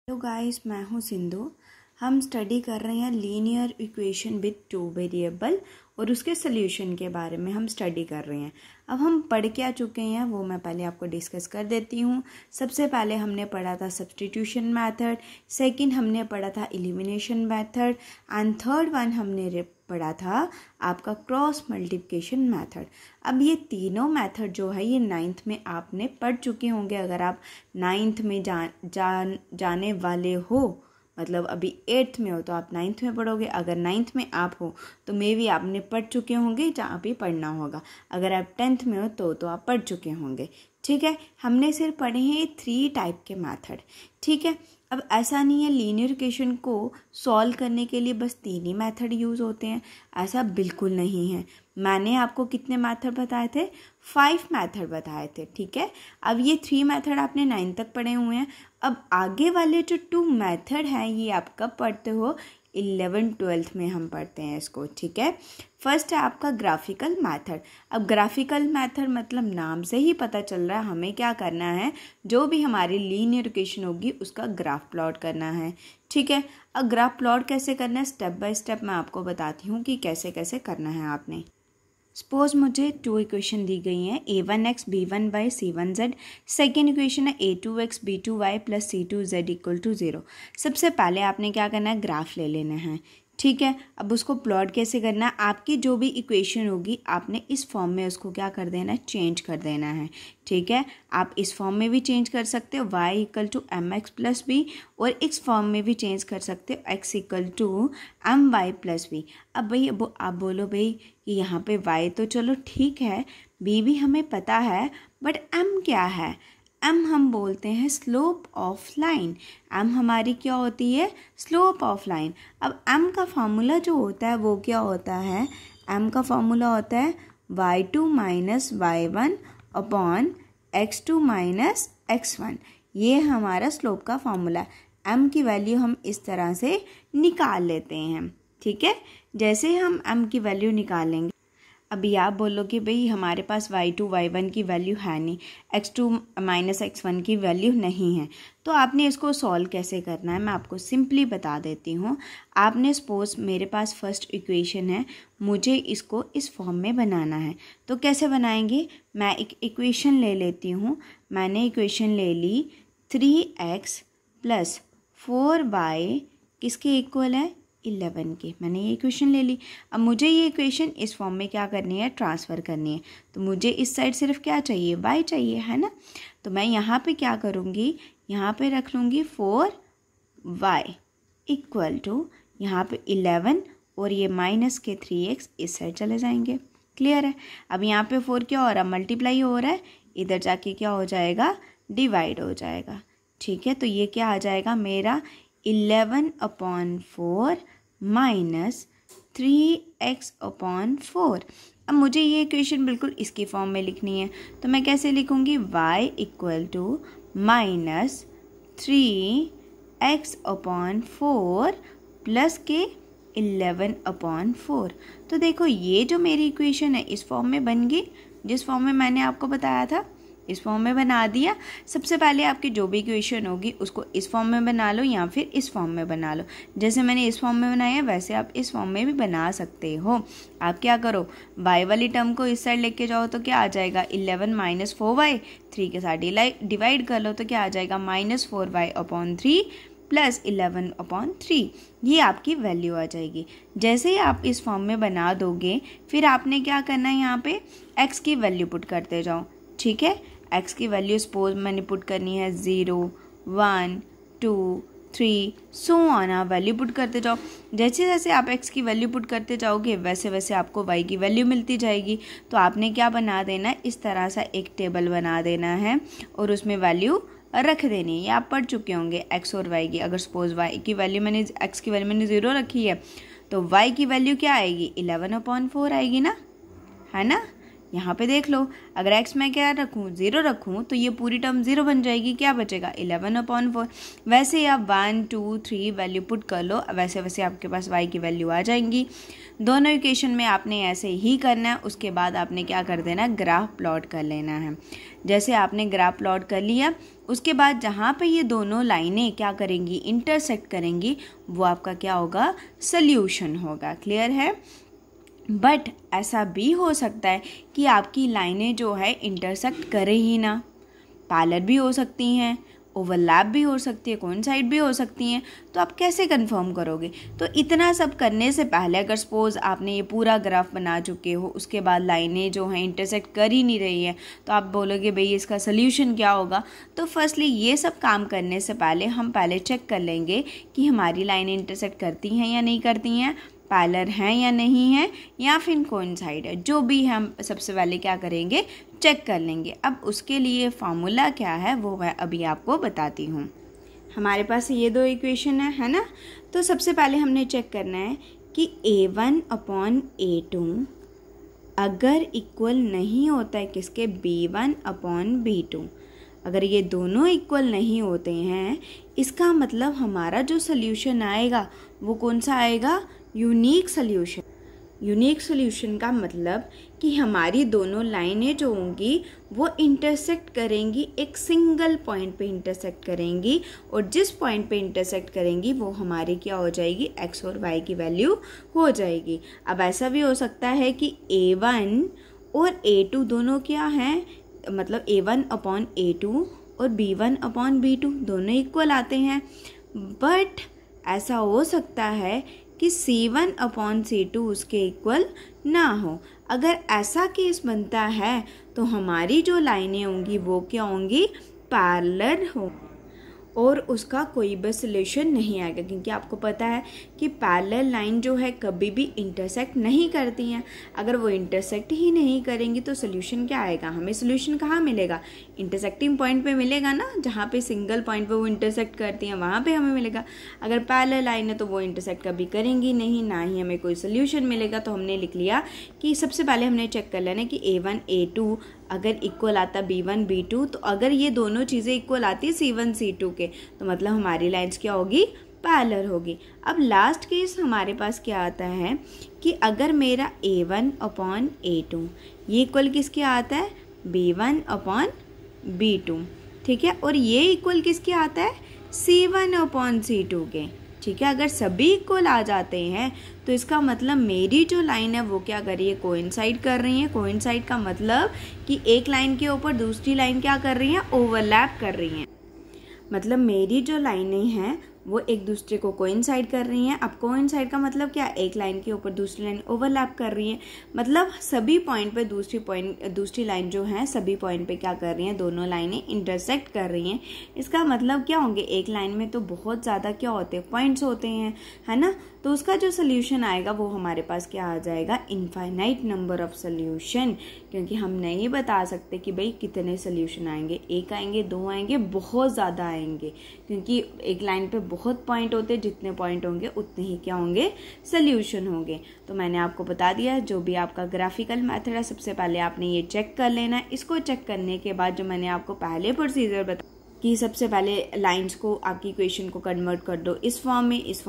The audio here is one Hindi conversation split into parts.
हेलो गाइस, मैं हूँ सिंधु। हम स्टडी कर रहे हैं linear equation with two variable और उसके सोल्यूशन के बारे में हम स्टडी कर रहे हैं। अब हम पढ़ के आ चुके हैं वो मैं पहले आपको डिस्कस कर देती हूँ। सबसे पहले हमने पढ़ा था सब्स्टिट्यूशन मेथड, सेकंड हमने पढ़ा था elimination method and third one हमने पढ़ा था आपका क्रॉस मल्टीप्लिकेशन मेथड। अब ये तीनों मेथड जो है ये 9th में आपने पढ़ चुके होंगे। अगर आप 9th में जाने वाले हो, मतलब अभी 8th में हो तो आप 9th में पढ़ोगे। अगर 9th में आप हो तो मे भी आपने पढ़ चुके होंगे जहाँ पे पढ़ना होगा। अगर आप 10th में हो तो आप पढ़ चुके होंगे। ठीक है, हमने सिर्फ पढ़े हैं 3 टाइप के मेथड। ठीक है, अब ऐसा नहीं है लीनियर इक्वेशन को सॉल्व करने के लिए बस 3 ही मेथड यूज़ होते हैं, ऐसा बिल्कुल नहीं है। मैंने आपको कितने मेथड बताए थे? 5 मेथड बताए थे। ठीक है, अब ये 3 मेथड आपने 9 तक पढ़े हुए हैं। अब आगे वाले जो 2 मेथड हैं ये आप कब पढ़ते हो? 11th-12th में हम पढ़ते हैं इसको। ठीक है, फर्स्ट है आपका ग्राफिकल मेथड। अब ग्राफिकल मेथड मतलब नाम से ही पता चल रहा है हमें क्या करना है, जो भी हमारी लीनियर इक्वेशन होगी उसका ग्राफ प्लॉट करना है। ठीक है, अब ग्राफ प्लॉट कैसे करना है स्टेप बाय स्टेप मैं आपको बताती हूँ कि कैसे कैसे करना है आपने। सपोज मुझे 2 इक्वेशन दी गई हैं, a1x b1y c1z। Second equation है a2x b2y plus c2z equal to 0। सबसे पहले आपने क्या करना है? ग्राफ ले लेना है। ठीक है, अब उसको प्लॉट कैसे करना है? आपकी जो भी इक्वेशन होगी आपने इस फॉर्म में उसको क्या कर देना है? चेंज कर देना है। ठीक है, आप इस फॉर्म में भी चेंज कर सकते हो y equal to m x plus b, और इस फॉर्म में भी चेंज कर सकते हो x equal to m y plus b. अब भाई आप बोलो भाई कि यहाँ पे y तो चलो ठीक है, b भी हमें पता है, बट m क्या है? m हम बोलते हैं स्लोप ऑफ लाइन। m हमारी क्या होती है? Slope of line. अब m का फार्मूला जो होता है वो क्या होता है? m का फार्मूला होता है y2 minus y1 upon x2 minus x1। ये हमारा स्लोप का फार्मूला है। m की वैल्यू हम इस तरह से निकाल लेते हैं। ठीक है, जैसे हम m की वैल्यू निकालेंगे, अभी आप बोलोगे भाई हमारे पास y2 y1 की वैल्यू है नहीं, x2 माइनस x1 की वैल्यू नहीं है, तो आपने इसको सॉल्व कैसे करना है मैं आपको सिंपली बता देती हूँ। आपने सपोज मेरे पास फर्स्ट इक्वेशन है, मुझे इसको इस फॉर्म में बनाना है, तो कैसे बनाएंगे? मैं एक इक्वेशन ले लेती हूँ। मैंने इक्वेशन ले ली 3x प्लस 4y किसके इक्वल है? 11 के। मैंने ये इक्वेशन ले ली। अब मुझे ये इक्वेशन इस फॉर्म में क्या करनी है? ट्रांसफ़र करनी है। तो मुझे इस साइड सिर्फ क्या चाहिए? y चाहिए, है ना। तो मैं यहाँ पे क्या करूँगी? यहाँ पे रख लूँगी 4y इक्वल टू यहाँ पे 11 और ये माइनस के 3x इस साइड चले जाएंगे। क्लियर है? अब यहाँ पे 4 क्या हो रहा है? मल्टीप्लाई हो रहा है, इधर जाके क्या हो जाएगा? डिवाइड हो जाएगा। ठीक है, तो ये क्या आ जाएगा मेरा? 11/4 माइनस 3x अपॉन 4। अब मुझे ये इक्वेशन बिल्कुल इसकी फॉर्म में लिखनी है, तो मैं कैसे लिखूँगी? y equal to minus 3x upon 4 plus के 11/4। तो देखो ये जो मेरी इक्वेशन है इस फॉर्म में बन गई, जिस फॉर्म में मैंने आपको बताया था इस फॉर्म में बना दिया। सबसे पहले आपकी जो भी इक्वेशन होगी उसको इस फॉर्म में बना लो या फिर इस फॉर्म में बना लो। जैसे मैंने इस फॉर्म में बनाया वैसे आप इस फॉर्म में भी बना सकते हो। आप क्या करो? y वाली टर्म को इस साइड लेके जाओ तो क्या आ जाएगा? 11 माइनस 4y, 3 के साथ डिवाइड कर लो तो क्या आ जाएगा? Minus 4y upon 3 plus 11/3। ये आपकी वैल्यू आ जाएगी। जैसे ही आप इस फॉर्म में बना दोगे फिर आपने क्या करना है? यहाँ पे x की वैल्यू पुट करते जाओ। ठीक है, x की वैल्यू सपोज मैंने पुट करनी है 0 1 2 3 सो ऑन। आप वैल्यू पुट करते जाओ। जैसे जैसे आप x की वैल्यू पुट करते जाओगे वैसे वैसे आपको y की वैल्यू मिलती जाएगी। तो आपने क्या बना देना है? इस तरह सा एक टेबल बना देना है और उसमें वैल्यू रख देनी है। ये आप पढ़ चुके होंगे x और y की। अगर सपोज y की वैल्यू मैंने x की वैल्यू मैंने 0 रखी है तो y की वैल्यू क्या आएगी? 11/4 आएगी ना, है ना। यहाँ पे देख लो, अगर x मैं क्या रखूँ 0 रखूँ तो ये पूरी टर्म 0 बन जाएगी, क्या बचेगा 11/4। वैसे ही आप 1 2 3 वैल्यू पुट कर लो, वैसे वैसे आपके पास y की वैल्यू आ जाएंगी। दोनों इक्वेशन में आपने ऐसे ही करना है। उसके बाद आपने क्या कर देना, ग्राफ प्लॉट कर लेना है। जैसे आपने ग्राफ प्लॉट कर लिया, उसके बाद जहाँ पे ये दोनों लाइनें क्या करेंगी, इंटरसेक्ट करेंगी, वो आपका क्या होगा, सल्यूशन होगा। क्लियर है। बट ऐसा भी हो सकता है कि आपकी लाइनें जो है इंटरसेक्ट करें ही ना, पैरेलल भी हो सकती हैं, ओवरलैप भी हो सकती है, कोइंसाइड भी हो सकती हैं, तो आप कैसे कंफर्म करोगे। तो इतना सब करने से पहले अगर सपोज आपने ये पूरा ग्राफ बना चुके हो, उसके बाद लाइनें जो हैं इंटरसेक्ट कर ही नहीं रही हैं, तो आप बोलोगे भाई इसका सल्यूशन क्या होगा। तो फर्स्टली ये सब काम करने से पहले हम पहले चेक कर लेंगे कि हमारी लाइनें इंटरसेक्ट करती हैं या नहीं करती हैं, पैरेलल हैं या नहीं है, या फिर कोइंसाइड है, जो भी हम सबसे पहले क्या करेंगे, चेक कर लेंगे। अब उसके लिए फार्मूला क्या है वो मैं अभी आपको बताती हूँ। हमारे पास ये दो इक्वेशन है ना। तो सबसे पहले हमने चेक करना है कि A1/A2 अगर इक्वल नहीं होता है किसके, B1/B2। अगर ये दोनों इक्वल नहीं होते हैं, इसका मतलब हमारा जो सल्यूशन आएगा वो कौन सा आएगा, यूनिक सल्यूशन। यूनिक सल्यूशन का मतलब कि हमारी दोनों लाइनें जो होंगी वो इंटरसेक्ट करेंगी, एक सिंगल पॉइंट पे इंटरसेक्ट करेंगी, और जिस पॉइंट पे इंटरसेक्ट करेंगी वो हमारी क्या हो जाएगी, x और y की वैल्यू हो जाएगी। अब ऐसा भी हो सकता है कि A1 और A2 दोनों क्या हैं, मतलब A1/A2 और B1/B2 दोनों इक्वल आते हैं। बट ऐसा हो सकता है कि C1/C2 उसके इक्वल ना हो। अगर ऐसा केस बनता है तो हमारी जो लाइनें होंगी वो क्या होंगी, पैरेलल हो, और उसका कोई भी सॉल्यूशन नहीं आएगा, क्योंकि आपको पता है कि पैरेलल लाइन जो है कभी भी इंटरसेक्ट नहीं करती हैं। अगर वो इंटरसेक्ट ही नहीं करेंगी तो सॉल्यूशन क्या आएगा, हमें सॉल्यूशन कहाँ मिलेगा, इंटरसेक्टिंग पॉइंट पे मिलेगा ना, जहाँ पे सिंगल पॉइंट पे वो इंटरसेक्ट करती हैं वहाँ पे हमें मिलेगा। अगर पैरेलल लाइन है तो वो इंटरसेक्ट कभी करेंगी नहीं, ना ही हमें कोई सॉल्यूशन मिलेगा। तो हमने लिख लिया कि सबसे पहले हमने चेक कर लेना कि A1/A2 अगर इक्वल आता B1/B2, तो अगर ये दोनों चीज़ें इक्वल आती है C1/C2 के, तो मतलब हमारी लाइन्स क्या होगी, पैरेलल होगी। अब लास्ट केस हमारे पास क्या आता है कि अगर मेरा A1/A2 ये इक्वल किसके आता है, B1/B2, ठीक है, और ये इक्वल किसके आता है, C1/C2 के, ठीक है। अगर सभी इक्वल आ जाते हैं तो इसका मतलब मेरी जो लाइन है वो क्या कर रही है, कोइंसाइड कर रही है। कोइंसाइड का मतलब कि एक लाइन के ऊपर दूसरी लाइन क्या कर रही है, ओवरलैप कर रही हैं। मतलब मेरी जो लाइनें हैं वो एक दूसरे को कोइंसाइड कर रही हैं। अब कोइंसाइड का मतलब क्या, एक लाइन के ऊपर दूसरी लाइन ओवरलैप कर रही है, मतलब सभी पॉइंट पे दूसरी लाइन जो है सभी पॉइंट पे क्या कर रही हैं, दोनों लाइनें इंटरसेक्ट कर रही हैं। इसका मतलब क्या होंगे, एक लाइन में तो बहुत ज़्यादा क्या होते हैं, पॉइंट्स होते हैं, है ना। तो उसका जो सोल्यूशन आएगा वो हमारे पास क्या आ जाएगा, इनफाइनाइट नंबर ऑफ सोल्यूशन, क्योंकि हम नहीं बता सकते कि भाई कितने सोल्यूशन आएंगे, एक आएंगे, दो आएंगे, बहुत ज़्यादा आएंगे, क्योंकि एक लाइन पे बहुत पॉइंट होते हैं, जितने पॉइंट होंगे उतने ही क्या होंगे, सोल्यूशन होंगे। तो मैंने आपको बता दिया, जो भी आपका ग्राफिकल मेथड है सबसे पहले आपने ये चेक कर लेना है। इसको चेक करने के बाद जो मैंने आपको पहले प्रोसीजर बताया कि सबसे पहले लाइंस को, आपकी इक्वेशन को कन्वर्ट कर दो इस फॉर्म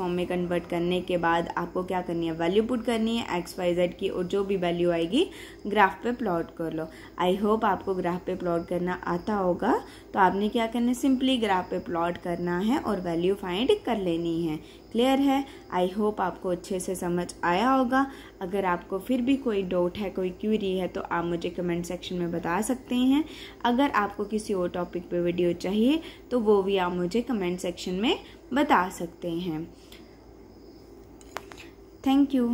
में कन्वर्ट करने के बाद आपको क्या करनी है, वैल्यू पुट करनी है एक्स वाई जेड की, और जो भी वैल्यू आएगी ग्राफ पे प्लॉट कर लो। आई होप आपको ग्राफ पे प्लॉट करना आता होगा। तो आपने क्या करना है, सिंपली ग्राफ पे प्लॉट करना है और वैल्यू फाइंड कर लेनी है। क्लियर है। आई होप आपको अच्छे से समझ आया होगा। अगर आपको फिर भी कोई डाउट है, कोई क्यूरी है, तो आप मुझे कमेंट सेक्शन में बता सकते हैं। अगर आपको किसी और टॉपिक पे वीडियो चाहिए तो वो भी आप मुझे कमेंट सेक्शन में बता सकते हैं। Thank you.